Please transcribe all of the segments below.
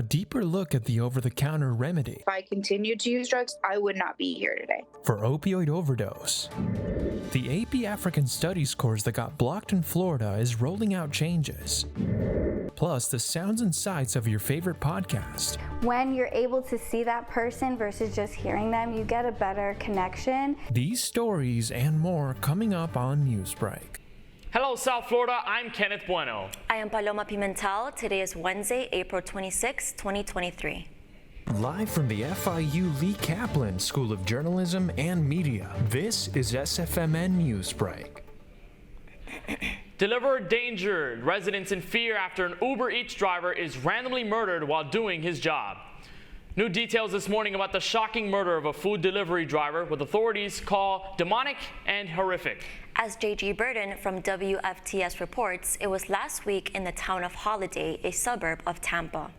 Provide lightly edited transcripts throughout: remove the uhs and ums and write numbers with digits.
deeper look at the over-the-counter remedy. If I continued to use drugs, I would not be here today. For opioid overdose. The AP African Studies course that got blocked in Florida is rolling out changes. Plus, the sounds and sights of your favorite podcast. When you're able to see that person versus just hearing them, you get a better connection. These stories and more coming up on Newsbreak. Hello, South Florida. I'm Kenneth Bueno. I am Paloma Pimentel. Today is Wednesday, April 26, 2023. Live from the FIU Lee Kaplan School of Journalism and Media, this is SFMN Newsbreak. Deliverer danger. Residents in fear after an Uber Eats driver is randomly murdered while doing his job. New details this morning about the shocking murder of a food delivery driver, with authorities call demonic and horrific. As J.G. Burden from WFTS reports, it was last week in the town of Holiday, a suburb of Tampa.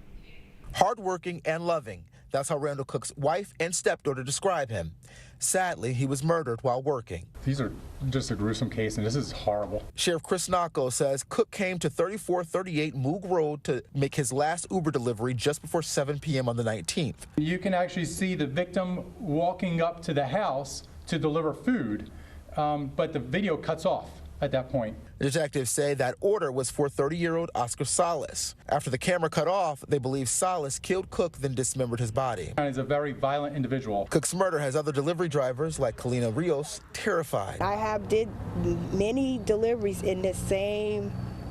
Hardworking and loving. That's how Randall Cook's wife and stepdaughter describe him. Sadly, he was murdered while working. These are just a gruesome case, and this is horrible. Sheriff Chris Nacco says Cook came to 3438 Moog Road to make his last Uber delivery just before 7 p.m. on the 19th. You can actually see the victim walking up to the house to deliver food, but the video cuts off at that point. Detectives say that order was for 30-year-old Oscar Salas. After the camera cut off, they believe Salas killed Cook, then dismembered his body. He's a very violent individual. Cook's murder has other delivery drivers like Kalina Rios terrified. I did many deliveries in the same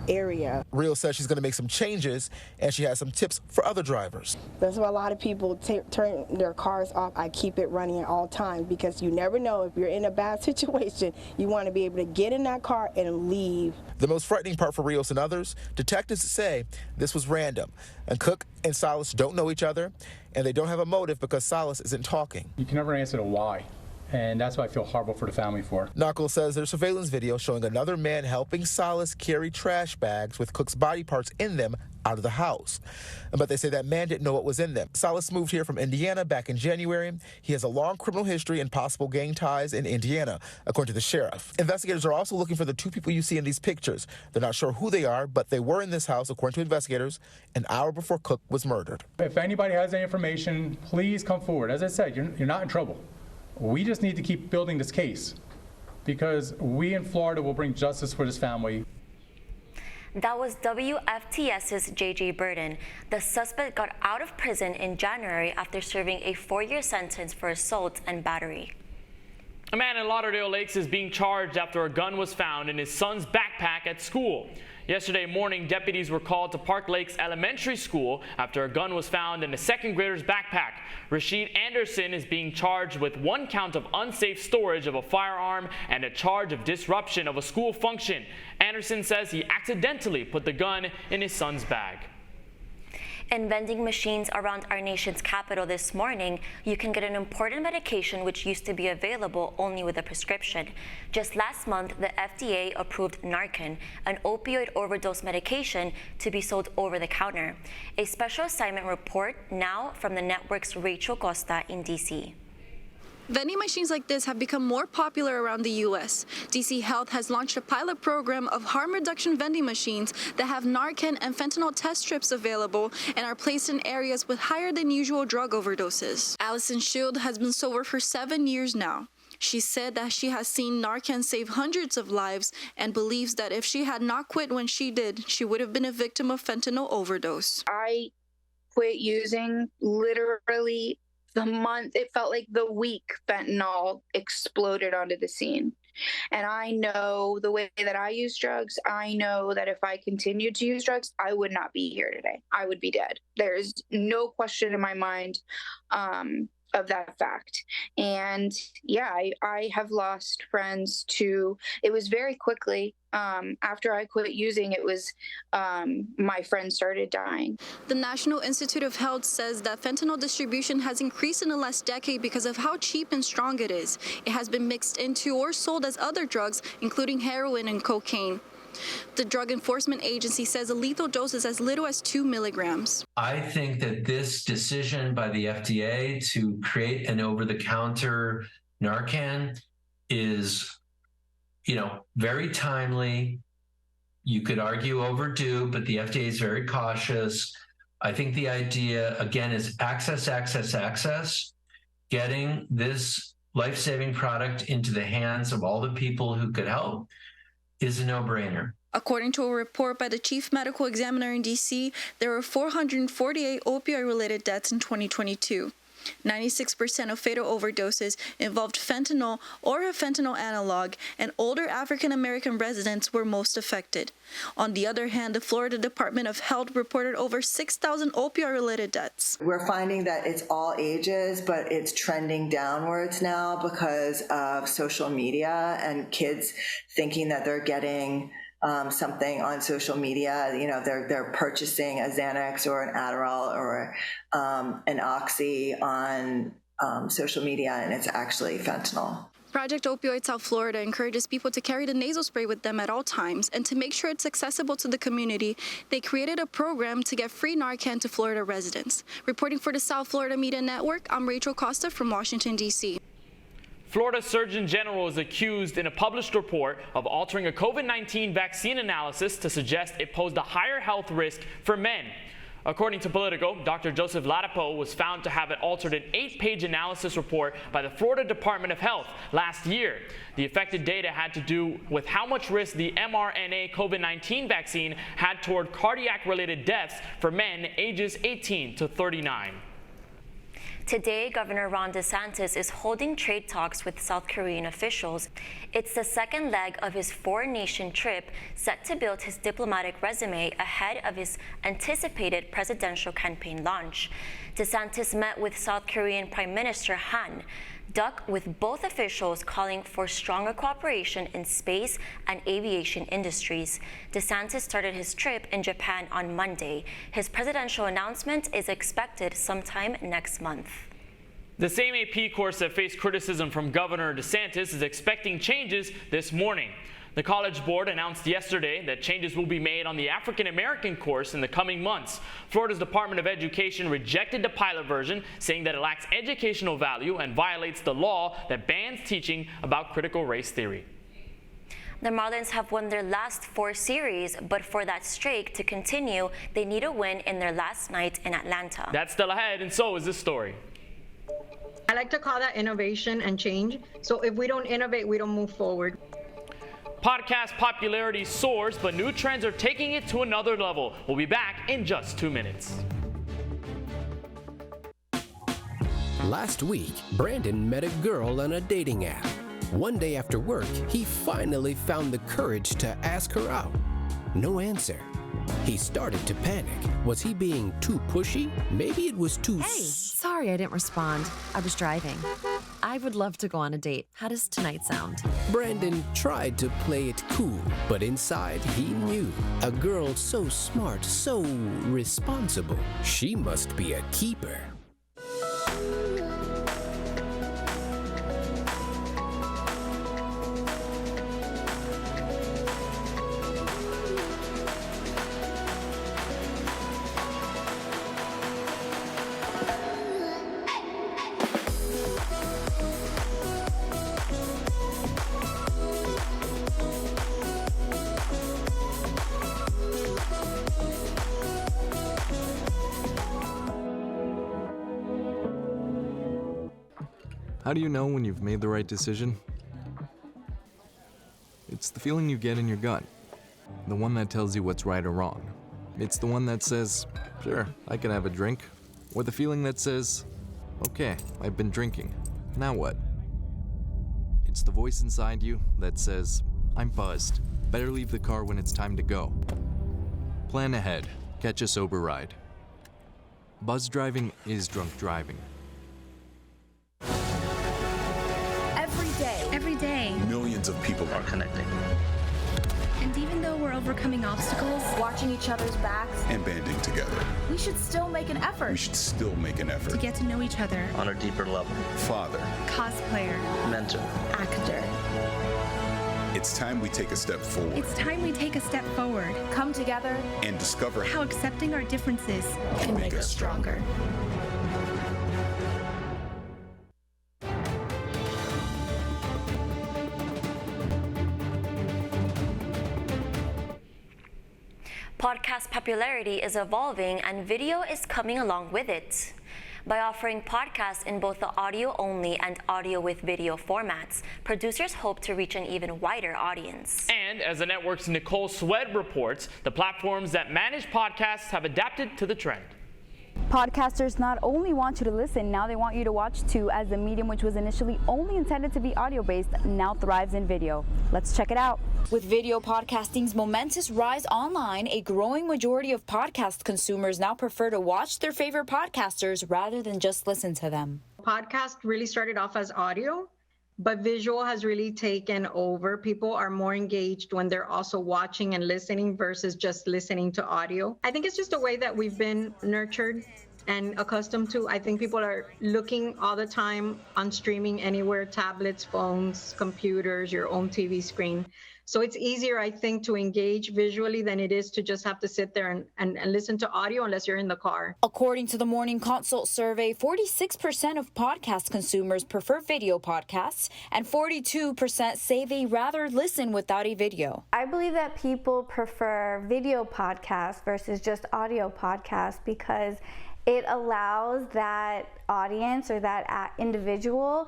area. Rios says she's going to make some changes, and she has some tips for other drivers. That's why a lot of people turn their cars off. I keep it running at all times because you never know if you're in a bad situation. You want to be able to get in that car and leave. The most frightening part for Rios and others, detectives say this was random, and Cook and Salas don't know each other, and they don't have a motive because Salas isn't talking. You can never answer the why. And that's what I feel horrible for the family for. Knuckles says there's surveillance video showing another man helping Salas carry trash bags with Cook's body parts in them out of the house. But they say that man didn't know what was in them. Salas moved here from Indiana back in January. He has a long criminal history and possible gang ties in Indiana, according to the sheriff. Investigators are also looking for the two people you see in these pictures. They're not sure who they are, but they were in this house, according to investigators, an hour before Cook was murdered. If anybody has any information, please come forward. As I said, you're not in trouble. We just need to keep building this case because we in Florida will bring justice for this family. That was WFTS's J.J. Burden. The suspect got out of prison in January after serving a 4-year sentence for assault and battery. A man in Lauderdale Lakes is being charged after a gun was found in his son's backpack at school. Yesterday morning, deputies were called to Park Lakes Elementary School after a gun was found in a second grader's backpack. Rashid Anderson is being charged with 1 count of unsafe storage of a firearm and a charge of disruption of a school function. Anderson says he accidentally put the gun in his son's bag. In vending machines around our nation's capital this morning, you can get an important medication which used to be available only with a prescription. Just last month, the FDA approved Narcan, an opioid overdose medication, to be sold over the counter. A special assignment report now from the network's Rachel Costa in D.C. Vending machines like this have become more popular around the U.S. DC Health has launched a pilot program of harm reduction vending machines that have Narcan and fentanyl test strips available and are placed in areas with higher than usual drug overdoses. Allison Shield has been sober for 7 years now. She said that she has seen Narcan save hundreds of lives and believes that if she had not quit when she did, she would have been a victim of fentanyl overdose. I quit using literally the month, it felt like the week fentanyl exploded onto the scene. And I know the way that I use drugs, I know that if I continued to use drugs, I would not be here today. I would be dead. There's no question in my mind of that fact. And yeah, I have lost friends to, it was very quickly. After I quit using, it was my friends started dying. The National Institute of Health says that fentanyl distribution has increased in the last decade because of how cheap and strong it is. It has been mixed into or sold as other drugs, including heroin and cocaine. The Drug Enforcement Agency says a lethal dose is as little as 2 milligrams. I think that this decision by the FDA to create an over-the-counter Narcan is, very timely. You could argue overdue, but the FDA is very cautious. I think the idea, again, is access, getting this life-saving product into the hands of all the people who could help is a no-brainer. According to a report by the chief medical examiner in D.C., there were 448 opioid-related deaths in 2022. 96% of fatal overdoses involved fentanyl or a fentanyl analog, and older African American residents were most affected. On the other hand, the Florida Department of Health reported over 6,000 opioid-related deaths. We're finding that it's all ages, but it's trending downwards now because of social media and kids thinking that they're getting something on social media. You know, they're purchasing a Xanax or an Adderall or an Oxy on social media, and it's actually fentanyl. Project Opioid South Florida encourages people to carry the nasal spray with them at all times, and to make sure it's accessible to the community, they created a program to get free Narcan to Florida residents. Reporting for the South Florida Media Network, I'm Rachel Costa from Washington, D.C. Florida Surgeon General is accused in a published report of altering a COVID-19 vaccine analysis to suggest it posed a higher health risk for men. According to Politico, Dr. Joseph Ladapo was found to have altered an 8-page analysis report by the Florida Department of Health last year. The affected data had to do with how much risk the mRNA COVID-19 vaccine had toward cardiac-related deaths for men ages 18 to 39. Today, Governor Ron DeSantis is holding trade talks with South Korean officials. It's the second leg of his four-nation trip, set to build his diplomatic resume ahead of his anticipated presidential campaign launch. DeSantis met with South Korean Prime Minister Han Duck, with both officials calling for stronger cooperation in space and aviation industries. DeSantis started his trip in Japan on Monday. His presidential announcement is expected sometime next month. The same AP course that faced criticism from Governor DeSantis is expecting changes this morning. The College Board announced yesterday that changes will be made on the African American course in the coming months. Florida's Department of Education rejected the pilot version, saying that it lacks educational value and violates the law that bans teaching about critical race theory. The Marlins have won their last 4 series, but for that streak to continue, they need a win in their last night in Atlanta. That's still ahead, and so is this story. I like to call that innovation and change. So if we don't innovate, we don't move forward. Podcast popularity soars, but new trends are taking it to another level. We'll be back in just 2 minutes. Last week, Brandon met a girl on a dating app. One day after work, he finally found the courage to ask her out. No answer. He started to panic. Was he being too pushy? Maybe it was too... Hey, sorry I didn't respond. I was driving. I would love to go on a date. How does tonight sound? Brandon tried to play it cool, but inside he knew. A girl so smart, so responsible. She must be a keeper. How do you know when you've made the right decision? It's the feeling you get in your gut. The one that tells you what's right or wrong. It's the one that says, sure, I can have a drink. Or the feeling that says, okay, I've been drinking. Now what? It's the voice inside you that says, I'm buzzed. Better leave the car when it's time to go. Plan ahead. Catch a sober ride. Buzz driving is drunk driving. Every day, millions of people are connecting. And even though we're overcoming obstacles, watching each other's backs, and banding together, we should still make an effort. To get to know each other on a deeper level. Father, cosplayer, mentor, actor. It's time we take a step forward. Come together and discover how accepting our differences can make us stronger. Podcast popularity is evolving and video is coming along with it. By offering podcasts in both the audio-only and audio with video formats, producers hope to reach an even wider audience. And as the network's Nicole Swed reports, the platforms that manage podcasts have adapted to the trend. Podcasters not only want you to listen, now they want you to watch too, as the medium, which was initially only intended to be audio-based, now thrives in video. Let's check it out. With video podcasting's momentous rise online, a growing majority of podcast consumers now prefer to watch their favorite podcasters rather than just listen to them. Podcast really started off as audio, but visual has really taken over. People are more engaged when they're also watching and listening versus just listening to audio. I think it's just a way that we've been nurtured and accustomed to. I think people are looking all the time on streaming anywhere, tablets, phones, computers, your own TV screen. So it's easier, I think, to engage visually than it is to just have to sit there and listen to audio unless you're in the car. According to the Morning Consult survey, 46% of podcast consumers prefer video podcasts, and 42% say they rather listen without a video. I believe that people prefer video podcasts versus just audio podcasts because it allows that audience or that individual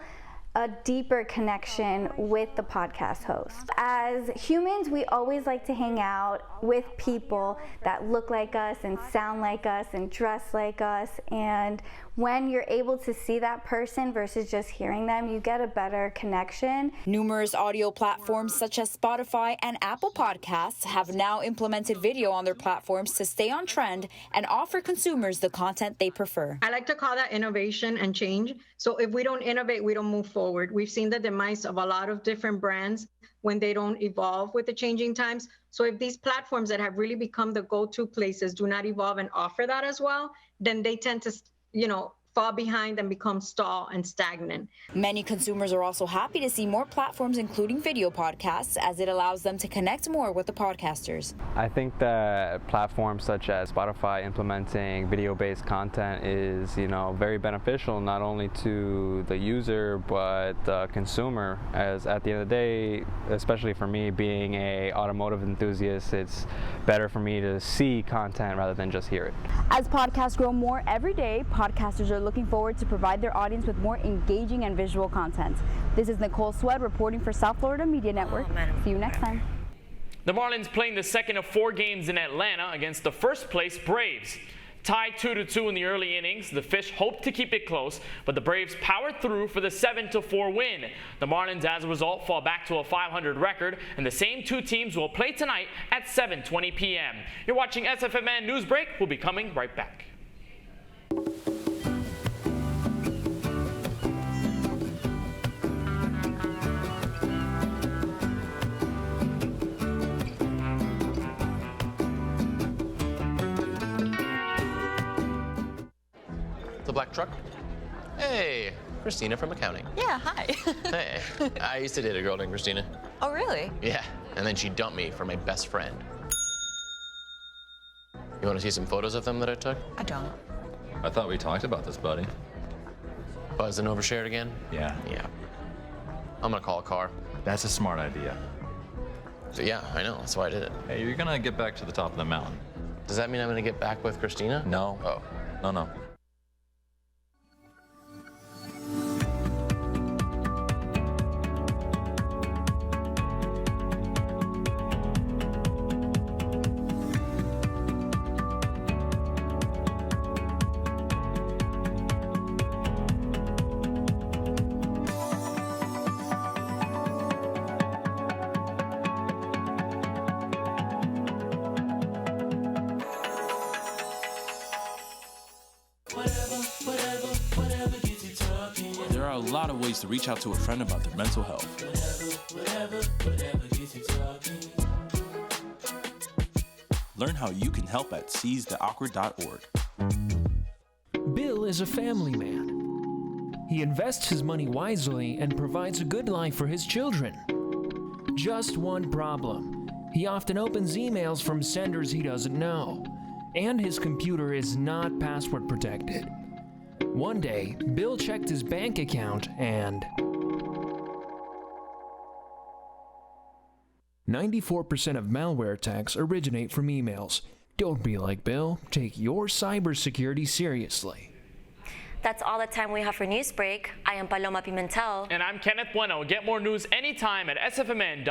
a deeper connection with the podcast host. As humans, we always like to hang out with people that look like us and sound like us and dress like us, and when you're able to see that person versus just hearing them, you get a better connection. Numerous audio platforms such as Spotify and Apple Podcasts have now implemented video on their platforms to stay on trend and offer consumers the content they prefer. I like to call that innovation and change. So if we don't innovate, we don't move forward. We've seen the demise of a lot of different brands when they don't evolve with the changing times. So if these platforms that have really become the go-to places do not evolve and offer that as well, then they tend to, fall behind and become stall and stagnant. Many consumers are also happy to see more platforms including video podcasts, as it allows them to connect more with the podcasters. I think that platforms such as Spotify implementing video-based content is, very beneficial not only to the user but the consumer, as at the end of the day, especially for me being an automotive enthusiast, it's better for me to see content rather than just hear it. As podcasts grow more every day, podcasters are looking forward to provide their audience with more engaging and visual content. This is Nicole Swed reporting for South Florida Media Network. See you next time. The Marlins playing the second of 4 games in Atlanta against the first-place Braves. Tied 2-2 in the early innings, the Fish hoped to keep it close, but the Braves powered through for the 7-4 win. The Marlins, as a result, fall back to a .500 record, and the same 2 teams will play tonight at 7:20 p.m. You're watching SFMN Newsbreak. We'll be coming right back. The black truck? Hey, Christina from accounting. Yeah, hi. Hey, I used to date a girl named Christina. Oh, really? Yeah, and then she dumped me for my best friend. You want to see some photos of them that I took? I don't. I thought we talked about this, buddy. Buzz and overshared again? Yeah. Yeah. I'm gonna call a car. That's a smart idea. So yeah, I know, that's why I did it. Hey, you're gonna get back to the top of the mountain. Does that mean I'm gonna get back with Christina? No. Oh. No. There are a lot of ways to reach out to a friend about their mental health. Learn how you can help at seizetheawkward.org. Bill is a family man. He invests his money wisely and provides a good life for his children. Just one problem. He often opens emails from senders he doesn't know, and his computer is not password protected. One day, Bill checked his bank account and 94% of malware attacks originate from emails. Don't be like Bill. Take your cybersecurity seriously. That's all the time we have for Newsbreak. I am Paloma Pimentel. And I'm Kenneth Bueno. Get more news anytime at sfmn.fiu.edu.